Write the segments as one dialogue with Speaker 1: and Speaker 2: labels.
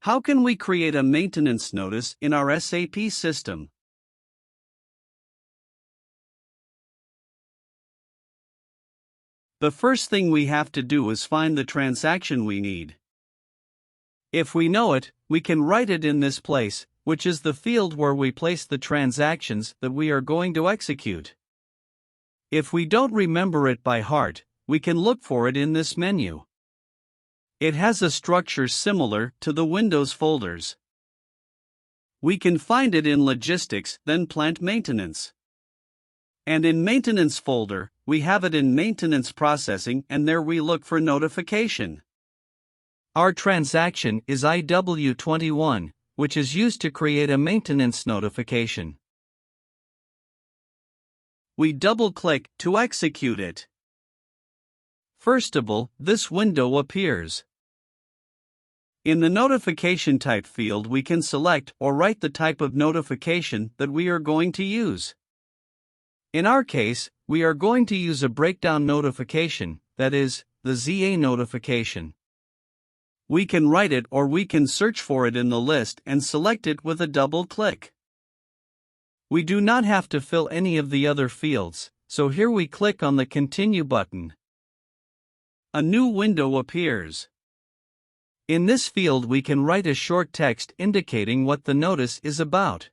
Speaker 1: How can we create a maintenance notice in our SAP system? The first thing we have to do is find the transaction we need. If we know it, we can write it in this place, which is the field where we place the transactions that we are going to execute. If we don't remember it by heart, we can look for it in this menu. It has a structure similar to the Windows folders. We can find it in Logistics, then Plant Maintenance. And in Maintenance folder, we have it in Maintenance Processing, and there we look for Notification. Our transaction is IW21, which is used to create a maintenance notification. We double-click to execute it. First of all, this window appears. In the Notification Type field, we can select or write the type of notification that we are going to use. In our case, we are going to use a breakdown notification, that is, the ZA notification. We can write it or we can search for it in the list and select it with a double click. We do not have to fill any of the other fields, so here we click on the Continue button. A new window appears. In this field we can write a short text indicating what the notice is about.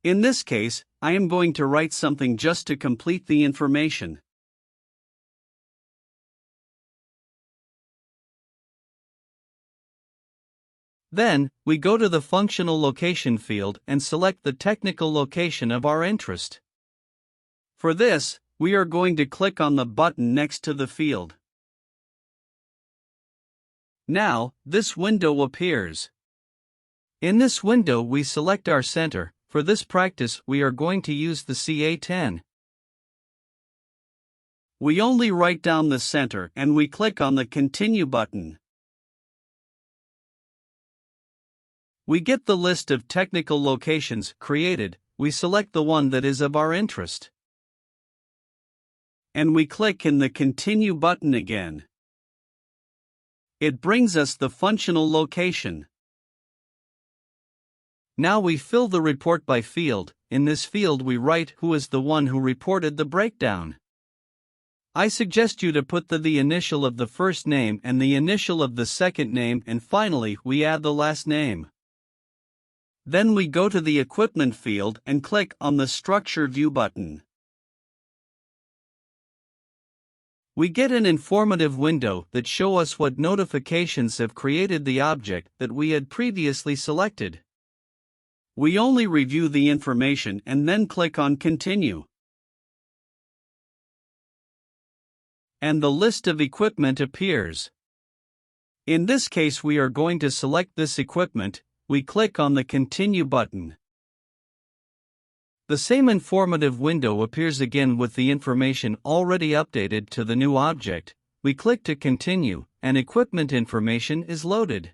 Speaker 1: In this case, I am going to write something just to complete the information. Then, we go to the Functional Location field and select the technical location of our interest. For this, we are going to click on the button next to the field. Now, this window appears. In this window we select our center. For this practice we are going to use the CA10. We only write down the center and we click on the Continue button. We get the list of technical locations created. We select the one that is of our interest. And we click in the Continue button again. It brings us the functional location. Now we fill the report by field. In this field we write who is the one who reported the breakdown. I suggest you to put the initial of the first name and the initial of the second name, and finally we add the last name. Then we go to the Equipment field and click on the Structure View button. We get an informative window that shows us what notifications have created the object that we had previously selected. We only review the information and then click on Continue. And the list of equipment appears. In this case we are going to select this equipment. We click on the Continue button. The same informative window appears again with the information already updated to the new object. We click to continue, and equipment information is loaded.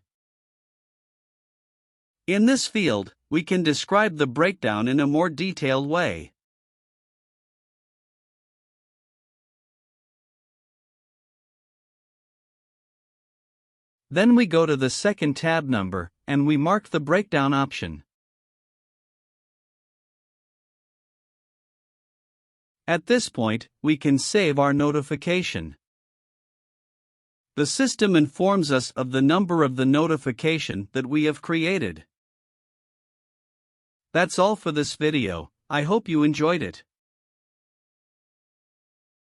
Speaker 1: In this field, we can describe the breakdown in a more detailed way. Then we go to the second tab number, and we mark the breakdown option. At this point, we can save our notification. The system informs us of the number of the notification that we have created. That's all for this video. I hope you enjoyed it.